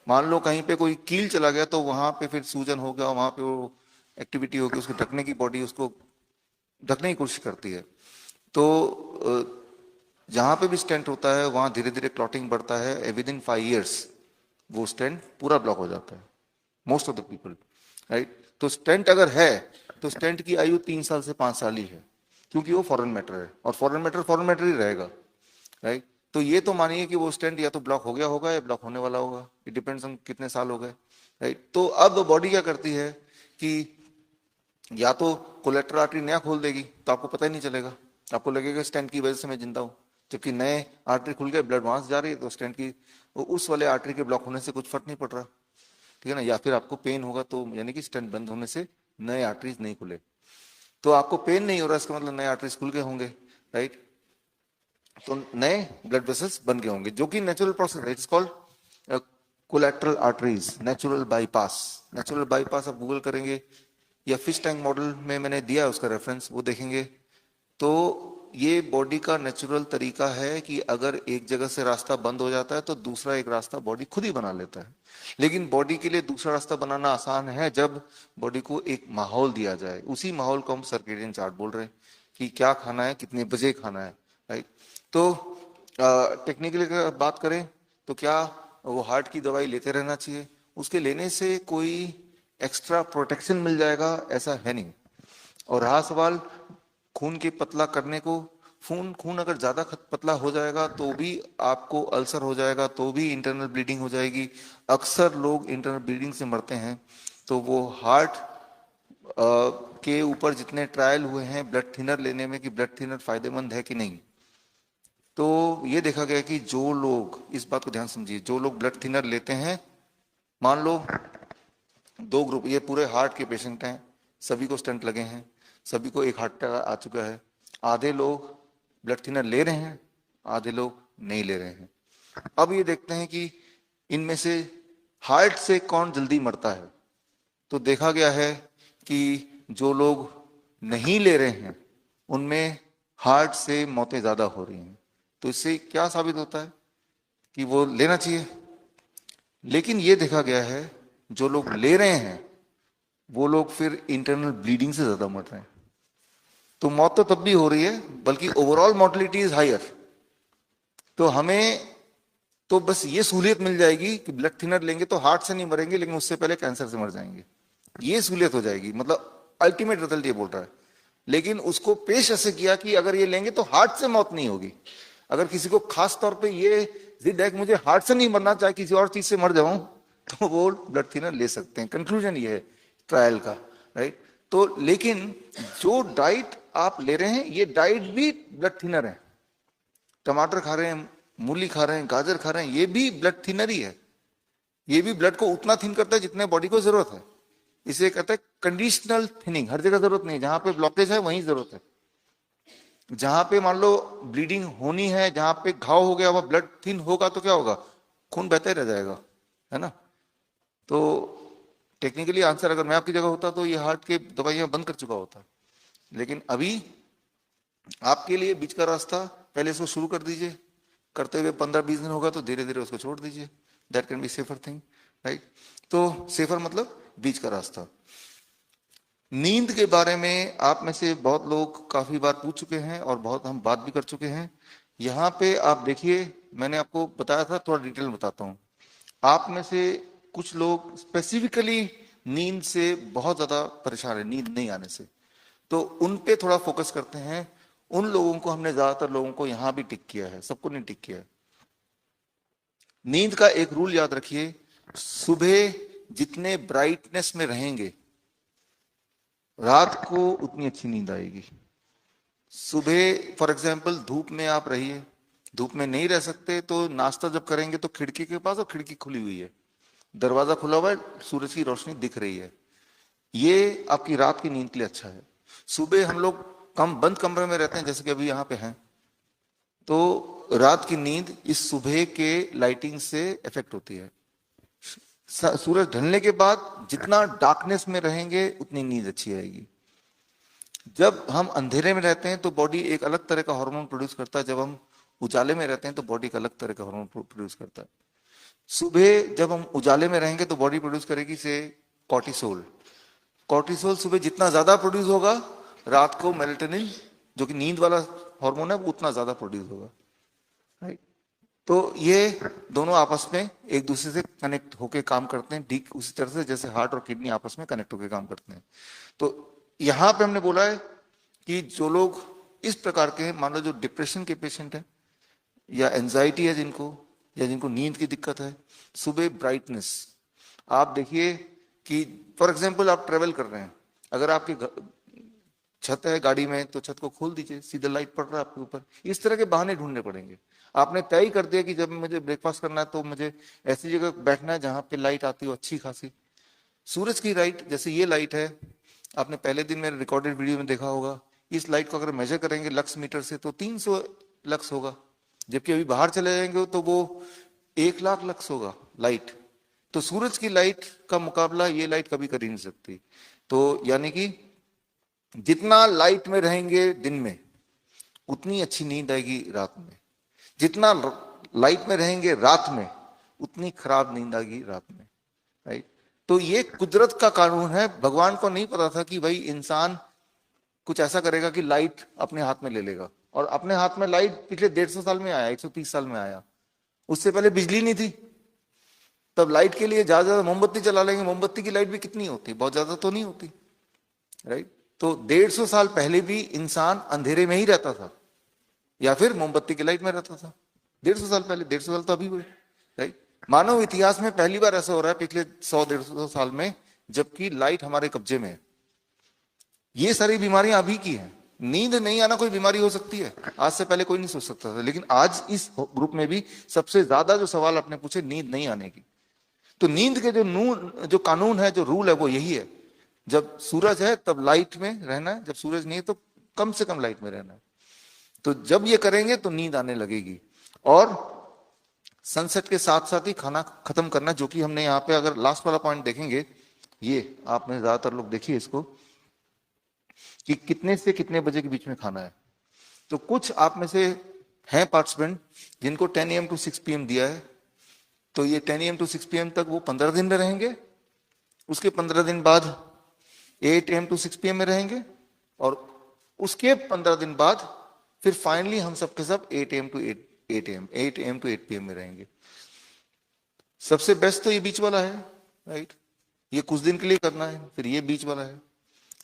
मान लो कहीं पे कोई कील चला गया तो वहां पे फिर सूजन हो गया, वहां पे वो एक्टिविटी होगी, उसको ढकने की, बॉडी उसको ढकने की कोशिश करती है। तो जहां पे भी स्टेंट होता है वहां धीरे धीरे क्लॉटिंग बढ़ता है, विद इन 5 years वो स्टेंट पूरा ब्लॉक हो जाता है, most of the people, right. तो स्टेंट अगर है तो स्टेंट की आयु 3 साल से 5 साल ही है, क्योंकि वो फॉरेन मैटर है, और फॉरेन मैटर ही रहेगा, राइट। तो ये तो मानिए कि वो स्टेंट या तो ब्लॉक हो गया होगा या ब्लॉक होने वाला होगा, इट डिपेंड्स ऑन कितने साल हो गए, राइट। तो अब बॉडी क्या करती है कि या तो कोलेट्रल आर्टरी नया खोल देगी तो आपको पता ही नहीं चलेगा, आपको लगेगा स्टेंट की वजह से मैं जिंदा हूं, जबकि नए आर्टरी खुल गए, ब्लड वहां से जा रही है, तो स्टेंट की उस वाले आर्टरी के ब्लॉक होने से कुछ फर्क नहीं पड़ रहा, ठीक है ना। या फिर आपको पेन होगा तो यानी कि स्टेंट बंद होने से नए आर्टरीज नहीं खुले, तो आपको पेन नहीं हो रहा इसका मतलब नए आर्टरीज खुल गए होंगे, राइट। तो नए ब्लड वेसल्स बन गए होंगे, जो कि नेचुरल प्रोसेस है, it's called collateral arteries, natural bypass. Natural bypass आप गूगल करेंगे या फिश टैंक मॉडल में मैंने दिया है उसका रेफरेंस, वो देखेंगे तो ये बॉडी का नेचुरल तरीका है कि अगर एक जगह से रास्ता बंद हो जाता है तो दूसरा एक रास्ता बॉडी खुद ही बना लेता है। लेकिन बॉडी के लिए दूसरा रास्ता बनाना आसान है जब बॉडी को एक माहौल दिया जाए, उसी माहौल को हम सर्केडियन चार्ट बोल रहे हैं कि क्या खाना है, कितने बजे खाना है, राइट। तो टेक्निकली अगर बात करें तो क्या वो हार्ट की दवाई लेते रहना चाहिए, उसके लेने से कोई एक्स्ट्रा प्रोटेक्शन मिल जाएगा ऐसा है नहीं। और रहा सवाल खून के पतला करने को, खून खून अगर ज्यादा पतला हो जाएगा तो भी आपको अल्सर हो जाएगा, तो भी इंटरनल ब्लीडिंग हो जाएगी। अक्सर लोग इंटरनल ब्लीडिंग से मरते हैं। तो वो हार्ट के ऊपर जितने ट्रायल हुए हैं ब्लड थिनर लेने में कि ब्लड थिनर फायदेमंद है कि नहीं, तो ये देखा गया कि जो लोग, इस बात को ध्यान समझिए, जो लोग ब्लड थिनर लेते हैं, मान लो 2 ग्रुप, ये पूरे हार्ट के पेशेंट हैं, सभी को स्टंट लगे हैं, सभी को एक हार्ट अटैक आ चुका है, आधे लोग ब्लड थिनर ले रहे हैं, आधे लोग नहीं ले रहे हैं। अब ये देखते हैं कि इनमें से हार्ट से कौन जल्दी मरता है। तो देखा गया है कि जो लोग नहीं ले रहे हैं उनमें हार्ट से मौतें ज्यादा हो रही हैं। तो इससे क्या साबित होता है कि वो लेना चाहिए। लेकिन ये देखा गया है जो लोग ले रहे हैं वो लोग फिर इंटरनल ब्लीडिंग से ज्यादा मर रहे हैं। तो मौत तो तब भी हो रही है, बल्कि ओवरऑल मोर्टेलिटी इज हायर। तो हमें तो बस ये सहूलियत मिल जाएगी कि ब्लड थिनर लेंगे तो हार्ट से नहीं मरेंगे, लेकिन उससे पहले कैंसर से मर जाएंगे, ये सहूलियत हो जाएगी, मतलब अल्टीमेट रिजल्ट ये बोल रहा है। लेकिन उसको पेश ऐसे किया कि अगर ये लेंगे तो हार्ट से मौत नहीं होगी। अगर किसी को खास तौर पे ये जिद है कि मुझे हार्ट से नहीं मरना, चाहे किसी और चीज से मर जाऊं, तो वो ब्लड थिनर ले सकते हैं। कंक्लूजन ये है ट्रायल का, राइट। तो लेकिन जो डाइट आप ले रहे हैं ये डाइट भी ब्लड थिनर है। टमाटर खा रहे हैं, मूली खा रहे हैं, गाजर खा रहे हैं, ये भी ब्लड थिनर ही है। ये भी ब्लड को उतना थिन करता है जितने बॉडी को जरूरत है। इसे कहते हैं कंडीशनल थिनिंग। हर जगह जरूरत नहीं, जहां पे ब्लॉकेज है वहीं जरूरत है। जहां पे मान लो ब्लीडिंग होनी है, जहां पे घाव हो गया, वह ब्लड थिन होगा तो क्या होगा, खून बहता ही रह जाएगा, है ना। तो टेक्निकली आंसर अगर मैं आपकी जगह होता तो ये हार्ट के दवाइयां बंद कर चुका होता। लेकिन अभी आपके लिए बीच का रास्ता, पहले इसको शुरू कर दीजिए, करते हुए 15-20 दिन होगा तो धीरे धीरे उसको छोड़ दीजिए। That can be safer thing, right. तो सेफर मतलब बीच का रास्ता। नींद के बारे में आप में से बहुत लोग काफी बार पूछ चुके हैं और बहुत हम बात भी कर चुके हैं। यहाँ पे आप देखिए, मैंने आपको बताया था, थोड़ा डिटेल में बताता हूँ। आप में से कुछ लोग स्पेसिफिकली नींद से बहुत ज्यादा परेशान है, नींद नहीं आने से, तो उन पे थोड़ा फोकस करते हैं। उन लोगों को हमने ज्यादातर लोगों को यहाँ भी टिक किया है, सबको नहीं टिक किया है। नींद का एक रूल याद रखिए, सुबह जितने ब्राइटनेस में रहेंगे रात को उतनी अच्छी नींद आएगी। सुबह फॉर एग्जाम्पल धूप में आप रहिए, धूप में नहीं रह सकते तो नाश्ता जब करेंगे तो खिड़की के पास, और खिड़की खुली हुई है, दरवाजा खुला हुआ है, सूरज की रोशनी दिख रही है, ये आपकी रात की नींद के लिए अच्छा है। सुबह हम लोग कम बंद कमरे में रहते हैं, जैसे कि अभी यहाँ पे हैं, तो रात की नींद इस सुबह के लाइटिंग से इफेक्ट होती है। सूरज ढलने के बाद जितना डार्कनेस में रहेंगे उतनी नींद अच्छी आएगी। जब हम अंधेरे में रहते हैं तो बॉडी एक अलग तरह का हार्मोन प्रोड्यूस करता है, जब हम उजाले में रहते हैं तो बॉडी एक अलग तरह का हार्मोन प्रोड्यूस करता है। सुबह जब हम उजाले में रहेंगे तो बॉडी प्रोड्यूस करेगी से कॉर्टिसोल। कॉर्टिसोल सुबह जितना ज्यादा प्रोड्यूस होगा, रात को मेलेटोनिन जो कि नींद वाला हार्मोन है वो उतना ज्यादा प्रोड्यूस होगा, राइट। तो ये दोनों आपस में एक दूसरे से कनेक्ट होके काम करते हैं, ठीक उसी तरह से जैसे हार्ट और किडनी आपस में कनेक्ट होके काम करते हैं। तो यहाँ पे हमने बोला है कि जो लोग इस प्रकार के, मान लो जो डिप्रेशन के पेशेंट हैं या एंजाइटी है जिनको, या जिनको नींद की दिक्कत है, सुबह ब्राइटनेस आप देखिए कि फॉर एग्जांपल आप ट्रेवल कर रहे हैं, अगर आपकी छत है गाड़ी में तो छत को खोल दीजिए, सीधा लाइट पड़ रहा है आपके ऊपर। इस तरह के बहाने ढूंढने पड़ेंगे। आपने तय कर दिया कि जब मुझे ब्रेकफास्ट करना है तो मुझे ऐसी जगह बैठना है जहां पे लाइट आती हो अच्छी खासी, सूरज की लाइट, जैसे ये लाइट है, आपने पहले दिन मेरे रिकॉर्डेड वीडियो में देखा होगा, इस लाइट को अगर मेजर करेंगे लक्स मीटर से तो 300 लक्स होगा, जबकि अभी बाहर चले जाएंगे तो वो 1 लाख लक्स होगा लाइट। तो सूरज की लाइट का मुकाबला ये लाइट कभी कर ही नहीं सकती। तो यानी कि जितना लाइट में रहेंगे दिन में उतनी अच्छी नींद आएगी रात में, जितना लाइट में रहेंगे रात में उतनी खराब नींद आएगी रात में, राइट। तो ये कुदरत का कानून है। भगवान को नहीं पता था कि भाई इंसान कुछ ऐसा करेगा कि लाइट अपने हाथ में ले लेगा, और अपने हाथ में लाइट पिछले 150 साल में आया, 130 साल में आया। उससे पहले बिजली नहीं थी, तब लाइट के लिए ज्यादा ज्यादा मोमबत्ती चला लेंगे। मोमबत्ती की लाइट भी कितनी होती, बहुत ज्यादा तो नहीं होती, राइट। तो 150 साल पहले भी इंसान अंधेरे में ही रहता था या फिर मोमबत्ती की लाइट में रहता था। 150 साल पहले, 150 साल तो अभी हुए, राइट। मानव इतिहास में पहली बार ऐसा हो रहा है पिछले 100-150 साल में, जबकि लाइट हमारे कब्जे में है। ये सारी बीमारियां अभी की हैं। नींद नहीं आना कोई बीमारी हो सकती है, आज से पहले कोई नहीं सोच सकता था, लेकिन आज इस ग्रुप में भी सबसे ज्यादा जो सवाल आपने पूछे नींद नहीं आने की। तो नींद के जो कानून है, जो रूल है, वो यही है, जब सूरज है तब लाइट में रहना है, जब सूरज नहीं है तो कम से कम लाइट में रहना है। तो जब ये करेंगे तो नींद आने लगेगी। और सनसेट के साथ साथ ही खाना खत्म करना, जो कि हमने यहाँ पे अगर लास्ट वाला पॉइंट देखेंगे, ये आपने ज्यादातर लोग देखिए इसको कि कितने से कितने बजे के बीच में खाना है। तो कुछ आप में से हैं पार्टिसिपेंट जिनको 10 AM to 6 PM दिया है, तो ये 10 AM to 6 PM तक वो 15 दिन में रहेंगे, उसके 15 दिन बाद 8 AM to 6 PM में रहेंगे, और उसके 15 दिन बाद फिर फाइनली हम सबके सब 8 AM to 8 PM में रहेंगे। सबसे बेस्ट तो ये बीच वाला है, राइट। ये कुछ दिन के लिए करना है, फिर ये बीच वाला है।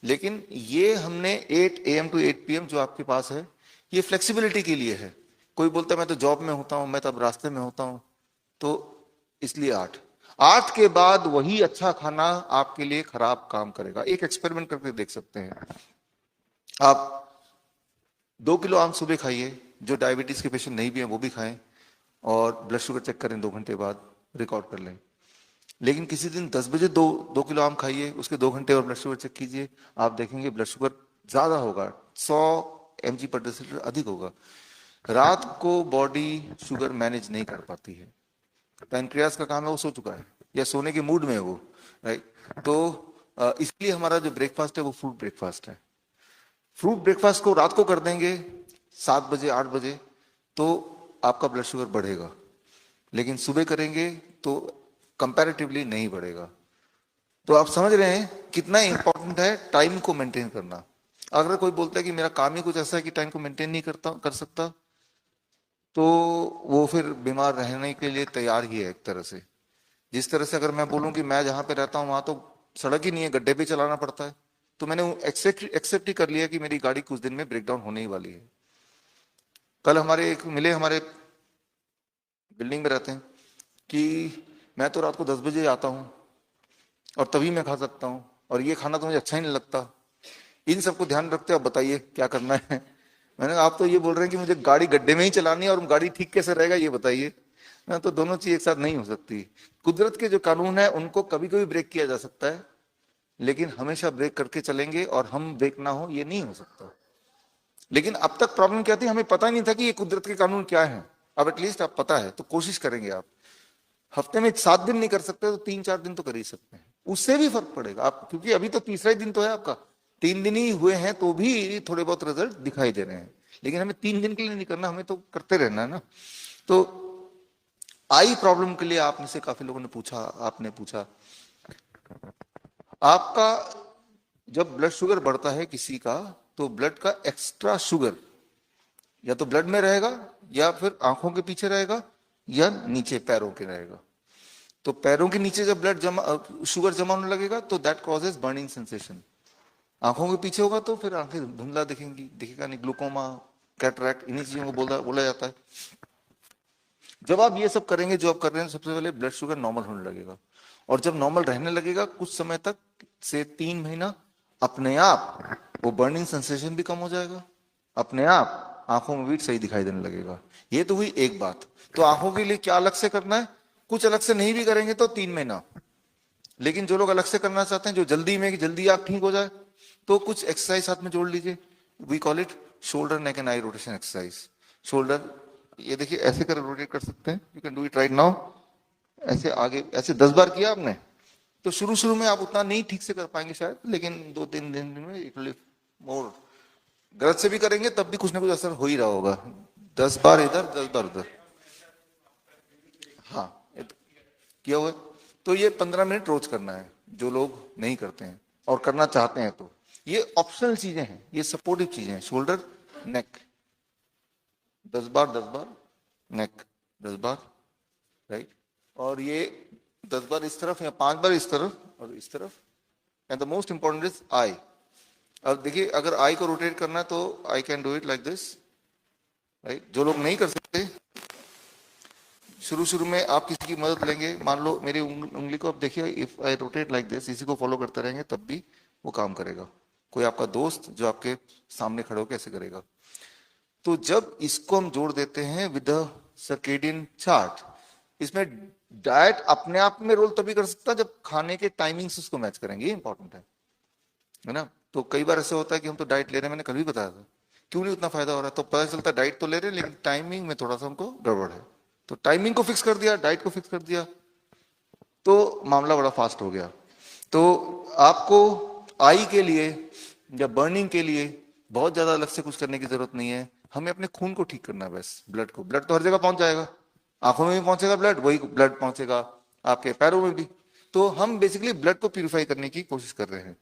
लेकिन ये हमने 8 AM to 8 PM जो आपके पास है, ये फ्लेक्सिबिलिटी के लिए है। कोई बोलता है मैं तो जॉब में होता हूं, मैं तो अब रास्ते में होता हूं, तो इसलिए 8 के बाद वही अच्छा खाना आपके लिए खराब काम करेगा। एक एक्सपेरिमेंट करके देख सकते हैं आप। 2 किलो आम सुबह खाइए, जो डायबिटीज के पेशेंट नहीं भी हैं वो भी खाएं, और ब्लड शुगर चेक करें 2 घंटे बाद, रिकॉर्ड कर लें। लेकिन किसी दिन 10 बजे 2 किलो आम खाइए, उसके 2 घंटे और ब्लड शुगर चेक कीजिए, आप देखेंगे ब्लड शुगर ज्यादा होगा, 100 mg/dL अधिक होगा। रात को बॉडी शुगर मैनेज नहीं कर पाती है, पैनक्रियास का काम है, वो सो चुका है या सोने के मूड में है वो, राइट। तो इसलिए हमारा जो ब्रेकफास्ट है वो फ्रूट ब्रेकफास्ट है। फ्रूट ब्रेकफास्ट को रात को कर देंगे 7 बजे 8 बजे तो आपका ब्लड शुगर बढ़ेगा, लेकिन सुबह करेंगे तो कंपैरेटिवली नहीं बढ़ेगा। तो आप समझ रहे हैं कितना इंपॉर्टेंट है टाइम को मेंटेन करना। अगर कोई बोलता है कि मेरा काम ही कुछ ऐसा है कि टाइम को मेंटेन नहीं कर सकता, तो वो फिर बीमार रहने के लिए तैयार ही है एक तरह से। जिस तरह से अगर मैं बोलूं कि मैं जहां पे रहता हूं वहां तो सड़क ही नहीं है, गड्ढे पे चलाना पड़ता है, तो मैंने एक्सेप्ट ही कर लिया कि मेरी गाड़ी कुछ दिन में ब्रेकडाउन होने ही वाली है। कल हमारे एक मिले, हमारे बिल्डिंग में रहते हैं, कि मैं तो रात को 10 बजे आता हूँ और तभी मैं खा सकता हूँ, और ये खाना तो मुझे अच्छा ही नहीं लगता। इन सबको ध्यान रखते हो, आप बताइए क्या करना है। मैंने कहा आप तो ये बोल रहे हैं कि मुझे गाड़ी गड्ढे में ही चलानी है और गाड़ी ठीक कैसे रहेगा ये बताइए। ना, तो दोनों चीज एक साथ नहीं हो सकती। कुदरत के जो कानून है उनको कभी कभी ब्रेक किया जा सकता है, लेकिन हमेशा ब्रेक करके चलेंगे, और हम ब्रेक ना हो ये नहीं हो सकता। लेकिन अब तक प्रॉब्लम क्या थी, हमें पता नहीं था कि ये कुदरत के कानून क्या है। अब एटलीस्ट आप पता है तो कोशिश करेंगे आप। हफ्ते में 7 दिन नहीं कर सकते तो 3-4 दिन तो कर ही सकते हैं, उससे भी फर्क पड़ेगा आप, क्योंकि अभी तो तीसरा ही दिन तो है आपका, 3 दिन ही हुए हैं तो भी थोड़े बहुत रिजल्ट दिखाई दे रहे हैं। लेकिन हमें 3 दिन के लिए नहीं करना, हमें तो करते रहना है ना। तो आई प्रॉब्लम के लिए आप में से काफी लोगों ने पूछा, आपने पूछा, आपका जब ब्लड शुगर बढ़ता है किसी का, तो ब्लड का एक्स्ट्रा शुगर या तो ब्लड में रहेगा या फिर आंखों के पीछे रहेगा या नीचे पैरों के रहेगा। तो पैरों के नीचे जब ब्लड जमा शुगर जमा होने लगेगा तो दैट कॉजेज बर्निंग सेंसेशन। आंखों के पीछे होगा तो फिर आंखें धुंधला दिखेंगी, दिखेगा नहीं, ग्लूकोमा, कैटरैक्ट, इन्हीं चीजों को बोला बोला जाता है। जब आप ये सब करेंगे जो आप कर रहे हैं, सबसे पहले ब्लड शुगर नॉर्मल होने लगेगा, और जब नॉर्मल रहने लगेगा कुछ समय तक से 3 महीना, अपने आप वो बर्निंग सेंसेशन भी कम हो जाएगा, अपने आप आंखों में भी सही दिखाई देने लगेगा। ये तो हुई एक बात। तो आंखों के लिए क्या अलग से करना है? कुछ अलग से नहीं भी करेंगे तो 3 महीना, लेकिन जो लोग अलग से करना चाहते हैं, जो जल्दी में कि जल्दी आप ठीक हो जाए, तो कुछ एक्सरसाइज साथ में जोड़ लीजिए। We call it shoulder neck and eye rotation exercise. Shoulder, ये देखिए ऐसे कर रोटेट कर सकते हैं, you can do it right now. ऐसे आगे ऐसे 10 बार किया आपने, तो शुरू शुरू में आप उतना नहीं ठीक से कर पाएंगे शायद, लेकिन 2-3 दिन में इट विल मोर। गलत से भी करेंगे तब भी कुछ ना कुछ असर हो ही रहा होगा। 10 बार इधर, 10 बार उधर। हाँ, किया हुआ है। तो ये 15 मिनट रोज करना है, जो लोग नहीं करते हैं और करना चाहते हैं तो ये ऑप्शनल चीजें हैं, ये सपोर्टिव चीजें हैं। शोल्डर नेक 10 बार, 10 बार नेक, 10 बार, राइट। और ये 10 बार इस तरफ या 5 बार इस तरफ और इस तरफ। And the most important is I. अब देखिए, अगर आई को रोटेट करना है तो I can do it like this, right. जो लोग नहीं कर सकते, शुरू शुरू में आप किसी की मदद लेंगे। मान लो मेरी उंगली को आप देखिए, if I rotate like this, इसी को फॉलो करते रहेंगे तब भी वो काम करेगा। कोई आपका दोस्त जो आपके सामने खड़े होकर ऐसे करेगा। तो जब इसको हम जोड़ देते हैं विद सर्केडियन चार्ट, इसमें डाइट अपने आप में रोल तभी कर सकता है जब खाने के टाइमिंग्स उसको मैच करेंगे। ये इंपॉर्टेंट है ना। तो कई बार ऐसे होता है कि हम तो डाइट ले रहे हैं, मैंने कल भी बताया था, क्यों नहीं उतना फायदा हो रहा है, तो पता चलता है डाइट तो ले रहे हैं लेकिन टाइमिंग में थोड़ा सा हमको गड़बड़ है। तो टाइमिंग को फिक्स कर दिया, डाइट को फिक्स कर दिया, तो मामला बड़ा फास्ट हो गया। तो आपको आई के लिए या बर्निंग के लिए बहुत ज्यादा अलग से कुछ करने की जरूरत नहीं है। हमें अपने खून को ठीक करना है बस। ब्लड को, ब्लड तो हर जगह पहुंच जाएगा, आंखों में भी पहुंचेगा ब्लड, वही ब्लड पहुंचेगा आपके पैरों में भी। तो हम बेसिकली ब्लड को प्यूरिफाई करने की कोशिश कर रहे हैं।